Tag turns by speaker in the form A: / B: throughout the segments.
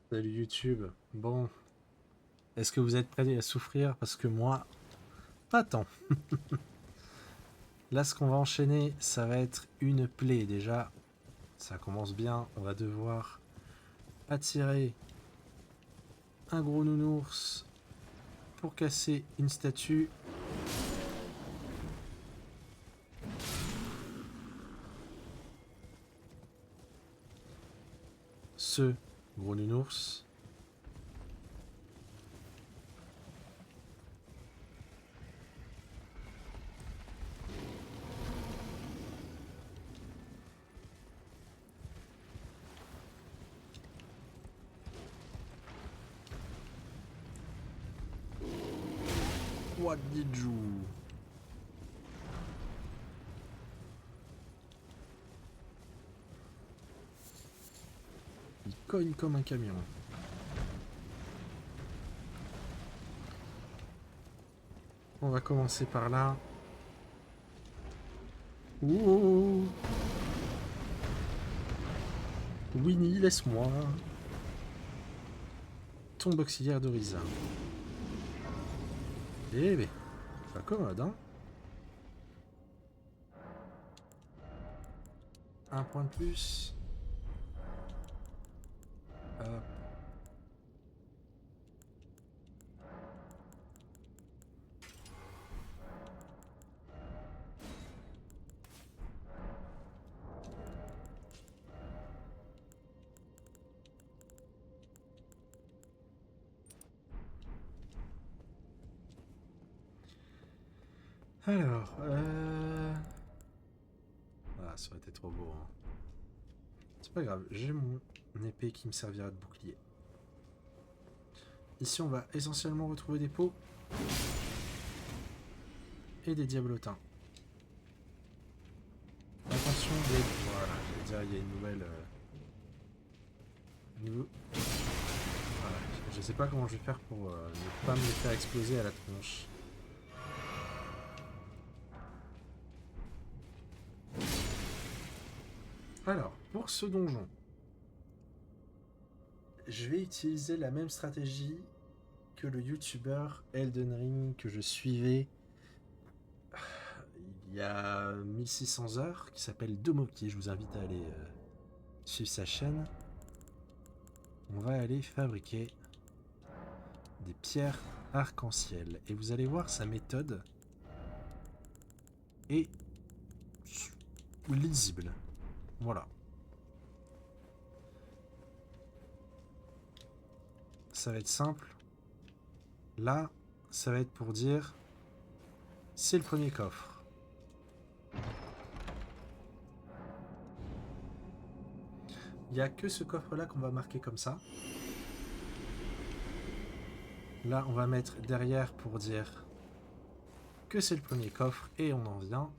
A: Salut YouTube. Bon, est-ce que vous êtes prêts à souffrir? Parce que moi, pas tant. Là, ce qu'on va enchaîner, ça va être une plaie déjà. Ça commence bien. On va devoir attirer un gros nounours pour casser une statue. Ce gros nounours. What did you? Il cogne comme un camion. On va commencer par là. Ouh. Winnie, laisse-moi. Tombe auxiliaire de Risa. Eh ben, pas commode, hein? Un point de plus. Hop. Alors, ah, ça aurait été trop beau, hein. C'est pas grave, j'ai mon épée qui me servira de bouclier. Ici, on va essentiellement retrouver des pots et des diablotins. Attention, voilà, je vais dire, il y a une nouvelle... Voilà, je sais pas comment je vais faire pour ne pas me les faire exploser à la tronche. Alors, pour ce donjon, je vais utiliser la même stratégie que le youtubeur Elden Ring que je suivais il y a 1600 heures, qui s'appelle Domoki. Je vous invite à aller suivre sa chaîne. On va aller fabriquer des pierres arc-en-ciel. Et vous allez voir, sa méthode est lisible. Voilà. Ça va être simple. Là, ça va être pour dire c'est le premier coffre. Il n'y a que ce coffre-là qu'on va marquer comme ça. Là, on va mettre derrière pour dire que c'est le premier coffre et on en vient.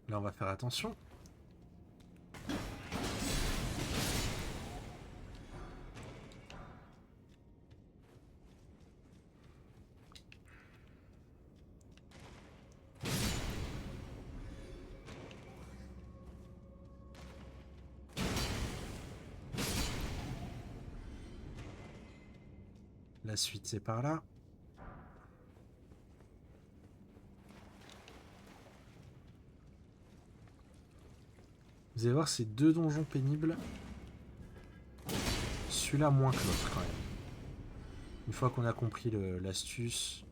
A: Là, on va faire attention. La suite, c'est par là. Vous allez voir, c'est deux donjons pénibles. Celui-là moins que l'autre, quand même. Une fois qu'on a compris l'astuce,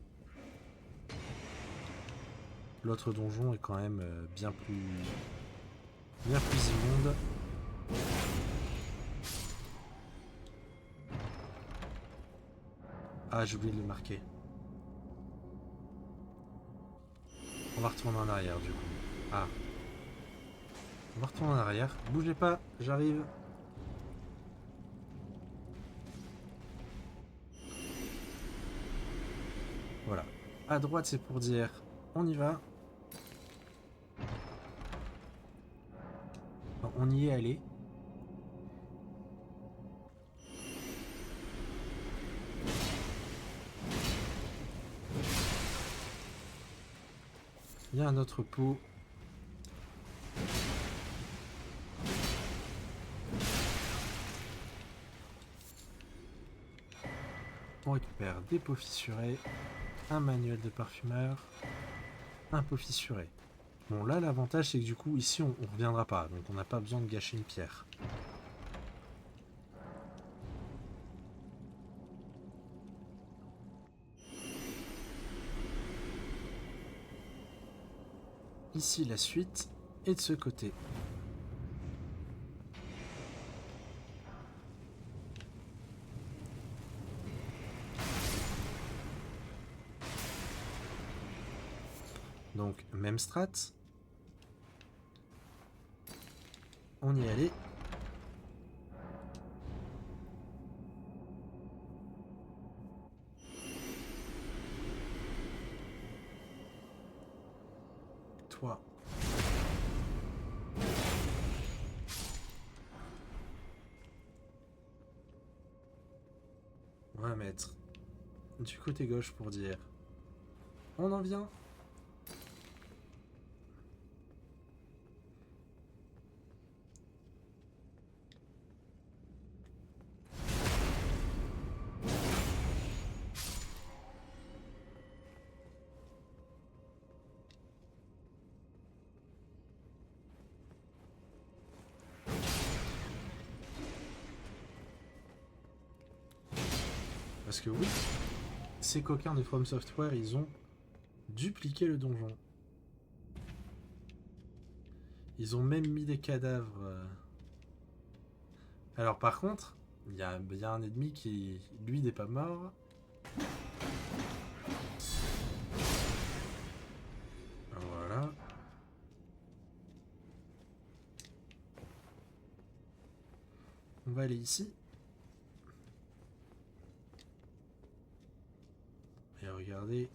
A: l'autre donjon est quand même bien plus immonde. Ah, j'ai oublié de le marquer. On va retourner en arrière, du coup. Ah. On va retourner en arrière. Bougez pas, j'arrive. Voilà. À droite, c'est pour dire on y va. Enfin, on y est allé. Il y a un autre pot. On récupère des pots fissurés, un manuel de parfumeur, un pot fissuré. Bon, là, l'avantage, c'est que du coup, ici, on reviendra pas. Donc, on n'a pas besoin de gâcher une pierre. Ici, la suite est de ce côté. Donc, même strat. On y est allé. Toi. On va mettre du côté gauche pour dire on en vient. Parce que oui, ces coquins de From Software, ils ont dupliqué le donjon. Ils ont même mis des cadavres. Alors par contre, il y a un ennemi qui, lui, n'est pas mort. Voilà. On va aller ici. Et regardez.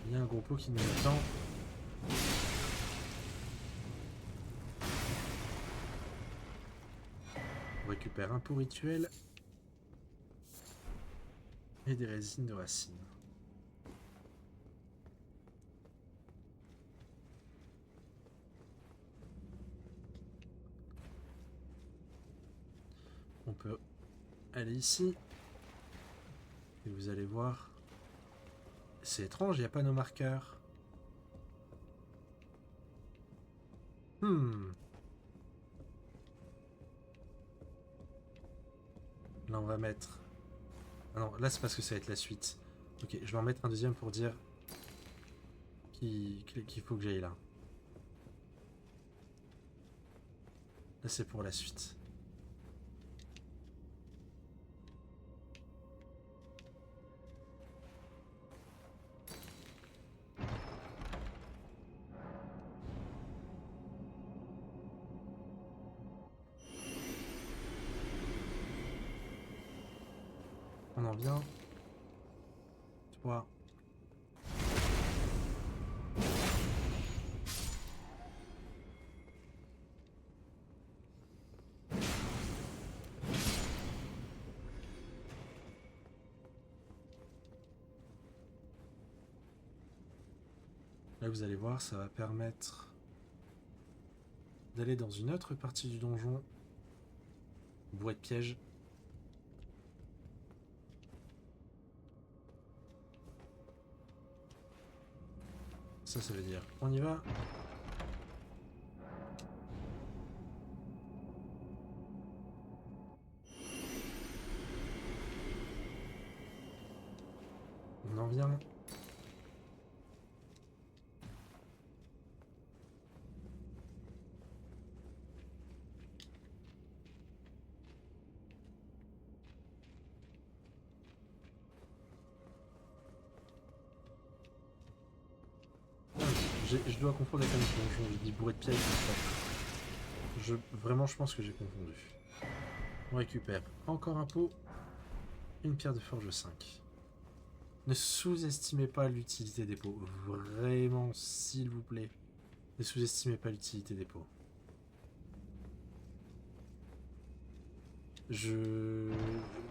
A: Il y a un gros pot qui nous attend. On récupère un pot rituel. Et des résines de racines. On peut aller ici. Et vous allez voir. C'est étrange, il n'y a pas nos marqueurs. Là, on va mettre... Ah non, là, c'est parce que ça va être la suite. Ok, je vais en mettre un deuxième pour dire qu'il faut que j'aille là. Là, c'est pour la suite. On en vient. 3. Là, vous allez voir, ça va permettre d'aller dans une autre partie du donjon. Boîte de piège. Ça veut dire on y va. On en vient. Je dois confondre avec un donjon. J'ai dit bourré de pièges. Vraiment, je pense que j'ai confondu. On récupère encore un pot. Une pierre de forge 5. Ne sous-estimez pas l'utilité des pots. Vraiment, s'il vous plaît. Ne sous-estimez pas l'utilité des pots.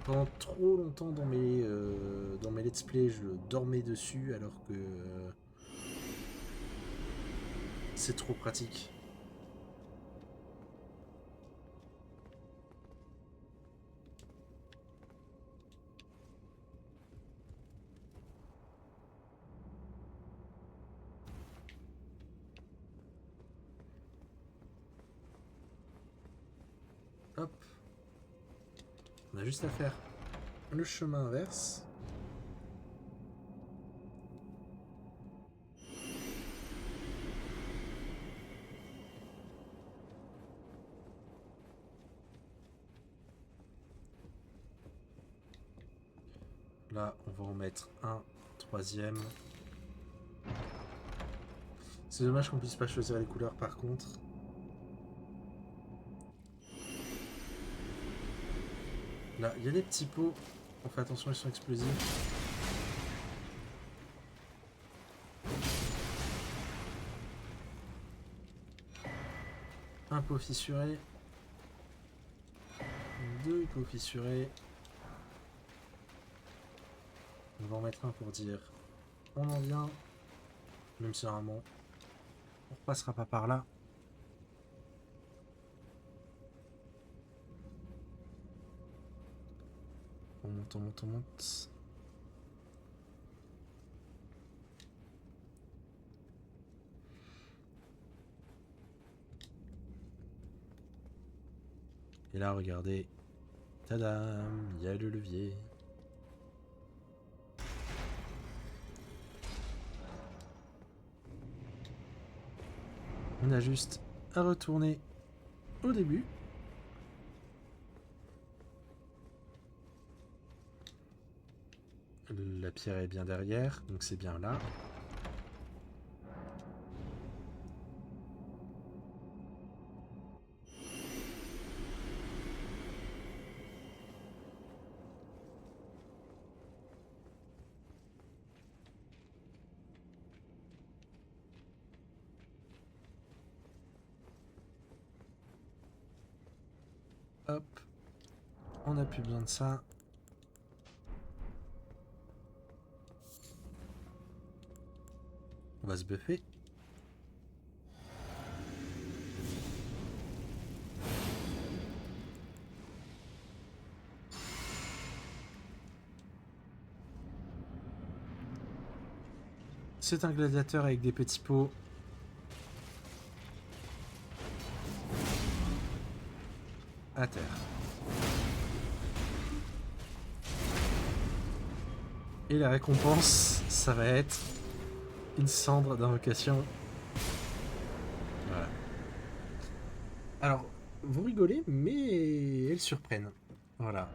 A: Pendant trop longtemps dans mes let's play, je dormais dessus alors que c'est trop pratique. Hop. On a juste à faire le chemin inverse. Là, on va en mettre un troisième. C'est dommage qu'on puisse pas choisir les couleurs par contre. Là, il y a des petits pots. On fait attention, ils sont explosifs. Un pot fissuré. Deux pots fissurés. On va en mettre un pour dire on en vient. Même si normalement on repassera pas par là. On monte, on monte, on monte. Et là, regardez. Tadam, il y a le levier. On a juste à retourner au début. La pierre est bien derrière, donc c'est bien là. Hop. On n'a plus besoin de ça. On va se buffer. C'est un gladiateur avec des petits pots. À terre. Et la récompense, ça va être une cendre d'invocation. Voilà. Alors, vous rigolez, mais elles surprennent. Voilà.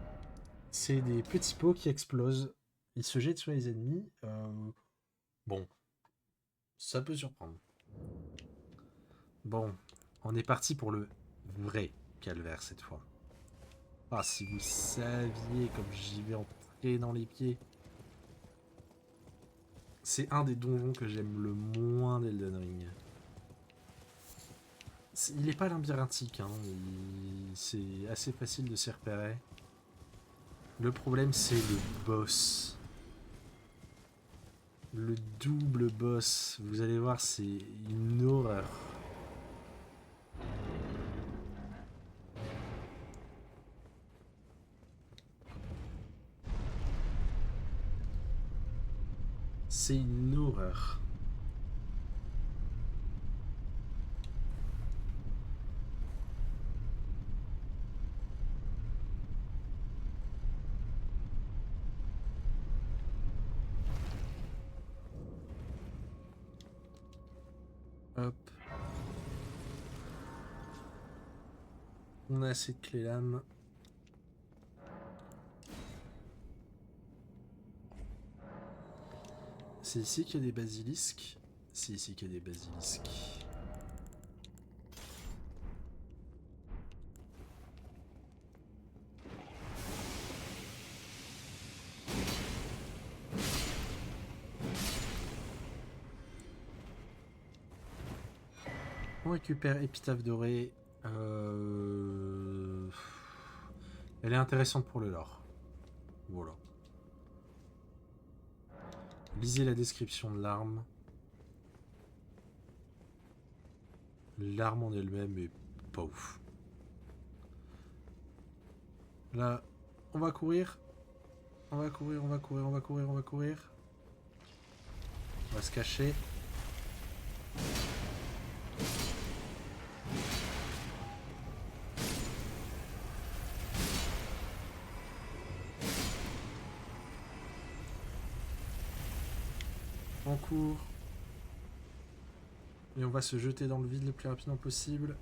A: C'est des petits pots qui explosent. Ils se jettent sur les ennemis. Bon, ça peut surprendre. Bon, on est parti pour le vrai calvaire cette fois. Ah, si vous saviez comme j'y vais entrer dans les pieds. C'est un des donjons que j'aime le moins d'Elden Ring. Il n'est pas labyrinthique, hein. C'est assez facile de s'y repérer. Le problème, c'est le boss. Le double boss. Vous allez voir, c'est une horreur. C'est une horreur. Hop. On a cette clé lame. C'est ici qu'il y a des basilisques. C'est ici qu'il y a des basilisques. On récupère épitaphe dorée. Elle est intéressante pour le lore. Voilà. Lisez la description de l'arme. L'arme en elle-même est pas ouf. Là, on va courir. On va courir, on va courir, on va courir, on va courir. On va se cacher. On court. Et on va se jeter dans le vide le plus rapidement possible.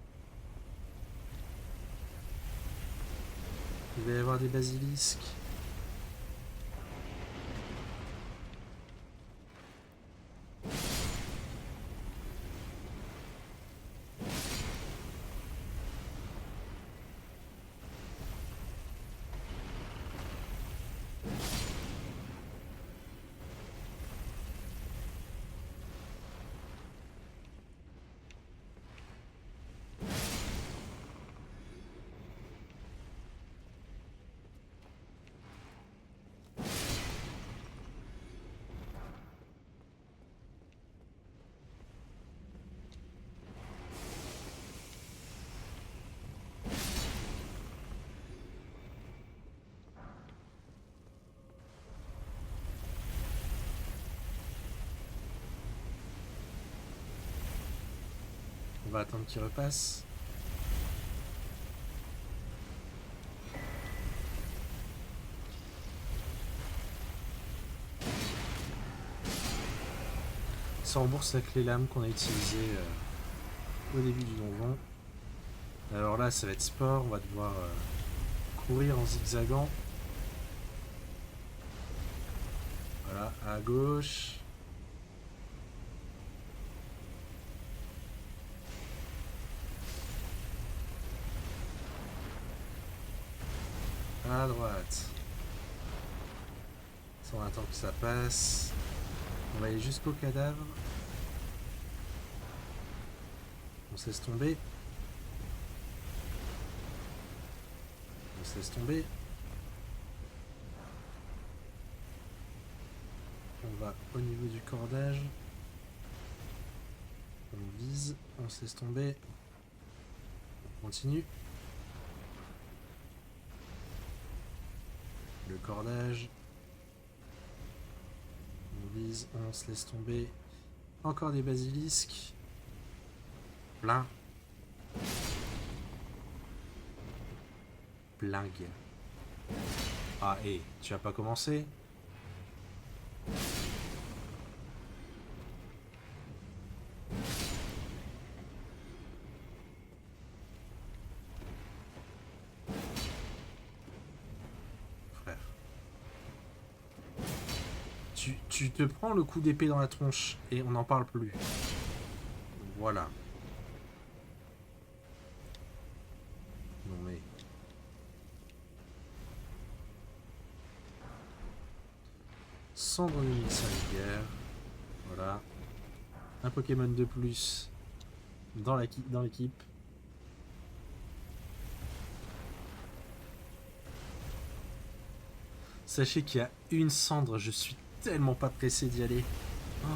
A: Il va y avoir des basilisques. On va attendre qu'il repasse. Ça rembourse avec les lames qu'on a utilisées au début du donjon. Alors là, ça va être sport. On va devoir courir en zigzagant. Voilà, à gauche. À droite. Ça, on attend que ça passe. On va aller jusqu'au cadavre. On se laisse tomber. On se laisse tomber. On va au niveau du cordage. On vise. On se laisse tomber. On continue. Le cordage. On vise, on se laisse tomber. Encore des basilisques. Plein. Blingue. Ah, et tu as pas commencé? Tu te prends le coup d'épée dans la tronche et on n'en parle plus. Voilà. Non mais... Cendre de munitions de guerre. Voilà. Un Pokémon de plus dans l'équipe. Sachez qu'il y a une cendre, je suis tellement pas pressé d'y aller. Oh.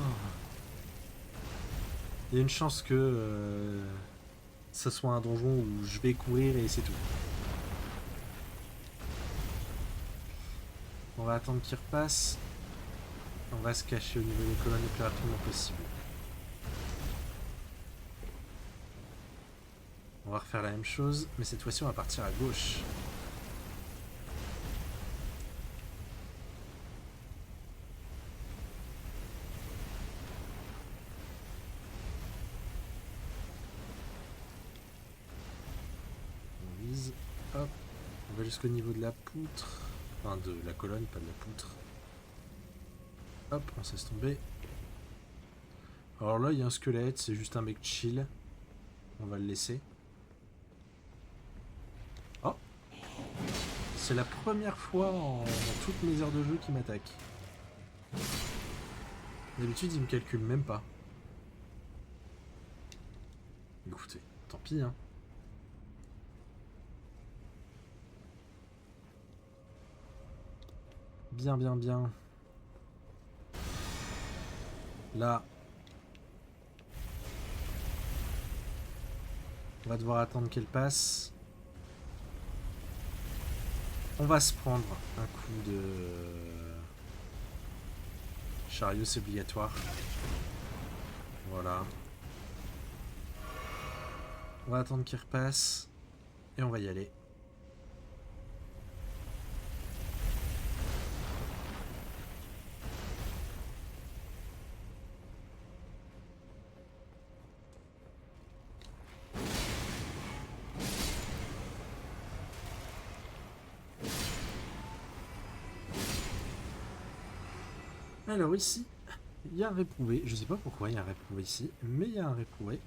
A: Il y a une chance que ça soit un donjon où je vais courir et c'est tout. On va attendre qu'il repasse. On va se cacher au niveau des colonnes le plus rapidement possible. On va refaire la même chose, mais cette fois-ci on va partir à gauche. On vise, hop, on va jusqu'au niveau de la poutre, enfin de la colonne, pas de la poutre. Hop, on se laisse tomber. Alors là, il y a un squelette, c'est juste un mec chill. On va le laisser. Oh! C'est la première fois dans toutes mes heures de jeu qu'il m'attaque. D'habitude, il me calcule même pas. Écoutez, tant pis, hein. Bien, bien, bien. Là. On va devoir attendre qu'elle passe. On va se prendre un coup de chariot, c'est obligatoire. Voilà. On va attendre qu'il repasse. Et on va y aller. Alors ici, il y a un réprouvé. Je sais pas pourquoi il y a un réprouvé ici, mais il y a un réprouvé.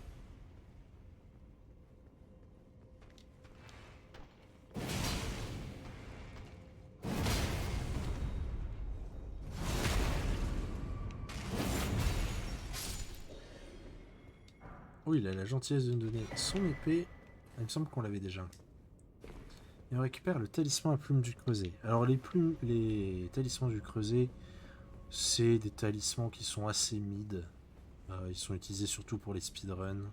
A: Oh, il a la gentillesse de nous donner son épée. Il me semble qu'on l'avait déjà. Et on récupère le talisman à plumes du creuset. Alors les talismans du creuset, c'est des talismans qui sont assez mid. Ils sont utilisés surtout pour les speedruns.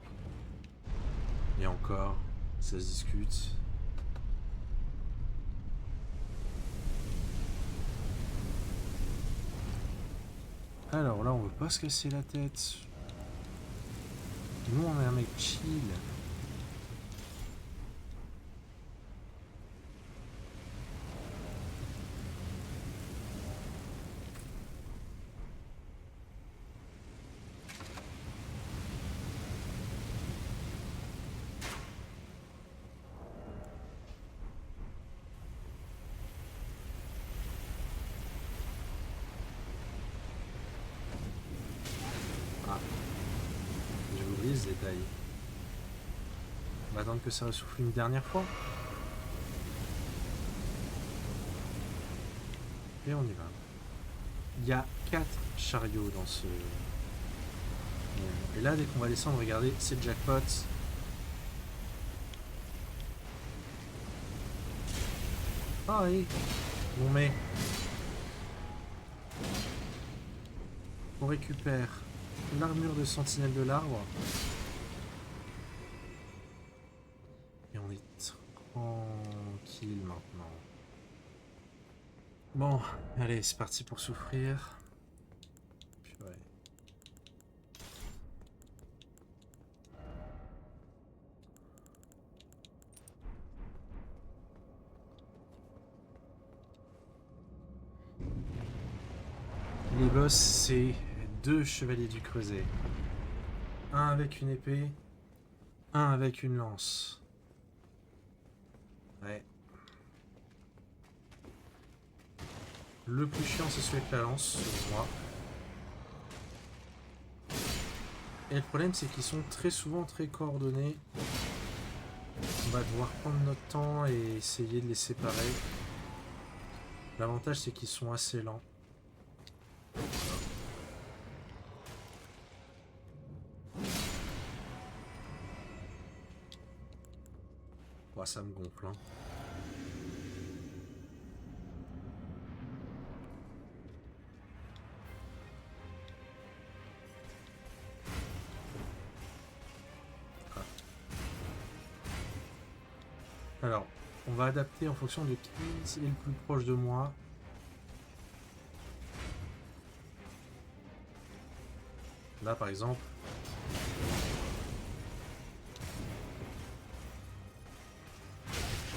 A: Et encore, ça se discute. Alors là, on veut pas se casser la tête. Nous, on est un mec chill. Ah, j'ai oublié ce détail. On va attendre que ça ressouffle une dernière fois. Et on y va. Il y a 4 chariots dans ce... Et là, dès qu'on va descendre, regardez, c'est le jackpot. Ah oui. Bon, mais... on récupère l'armure de sentinelle de l'arbre. Et on est tranquille maintenant. Bon, allez, c'est parti pour souffrir. Purée. Les boss, c'est 2 chevaliers du creuset. Un avec une épée, un avec une lance. Ouais. Le plus chiant, c'est celui avec la lance, selon moi. Et le problème, c'est qu'ils sont très souvent très coordonnés. On va devoir prendre notre temps et essayer de les séparer. L'avantage, c'est qu'ils sont assez lents. Oh, ça me gonfle, hein. Alors, on va adapter en fonction de qui est le plus proche de moi. Là, par exemple.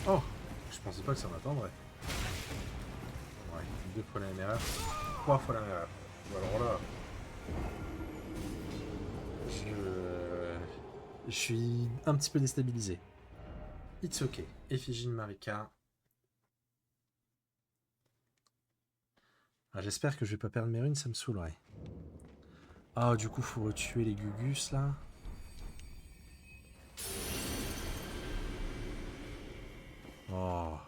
A: Oh, je pensais pas que ça m'attendrait. Ouais, 2 fois la même erreur. 3 fois la même erreur. Alors là... Je suis un petit peu déstabilisé. It's ok. Effigie de Marika. Ah, j'espère que je vais pas perdre mes runes, ça me saoulerait. Ah, du coup, faut retuer les Gugus, là. Oh.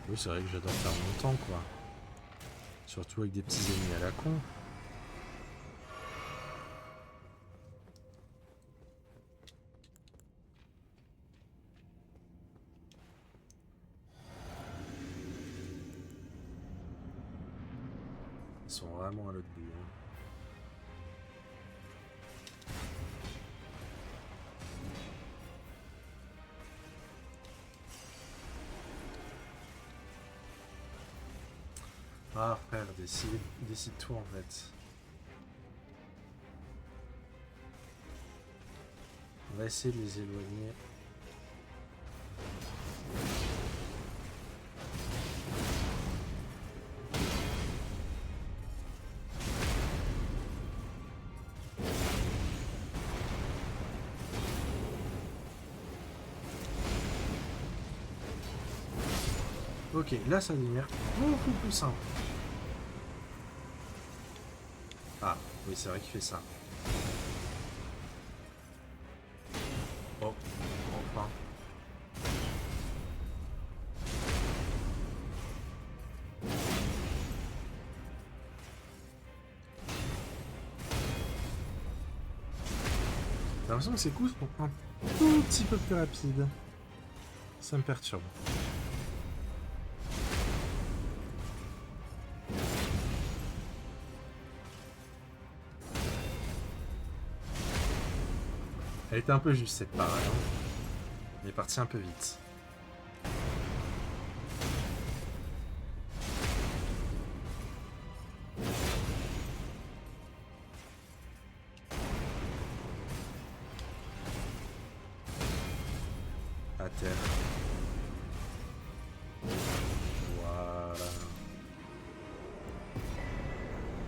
A: Oui, c'est vrai que j'adore faire mon temps, quoi. Surtout avec des petits ennemis à la con. sont vraiment à l'autre bout. Hein. Ah frère, décide-toi en fait. On va essayer de les éloigner. Ok, là ça devient beaucoup plus simple. Ah, oui, c'est vrai qu'il fait ça. Oh, enfin. J'ai l'impression que ces coups sont un tout petit peu plus rapides. Ça me perturbe. Elle était un peu juste cette parade. Hein. Elle est partie un peu vite. À terre. Voilà.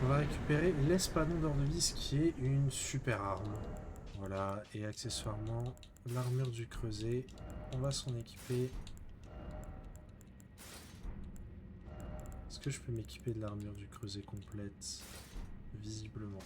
A: On va récupérer l'espadon d'Ordevis qui est une super arme. Voilà, et accessoirement, l'armure du creuset. On va s'en équiper. Est-ce que je peux m'équiper de l'armure du creuset complète? Visiblement.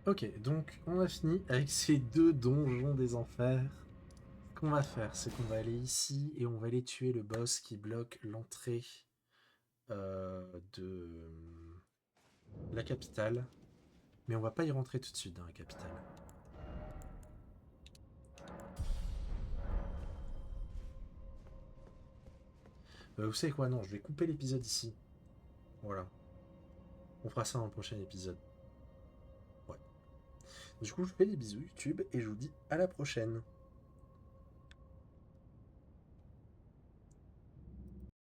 A: Ok, donc on a fini avec ces deux donjons des enfers. Ce qu'on va faire, c'est qu'on va aller ici et on va aller tuer le boss qui bloque l'entrée de la capitale. Mais on va pas y rentrer tout de suite dans la capitale. Vous savez quoi? Non, je vais couper l'épisode ici. Voilà. On fera ça dans le prochain épisode. Ouais. Du coup, je vous fais des bisous YouTube et je vous dis à la prochaine.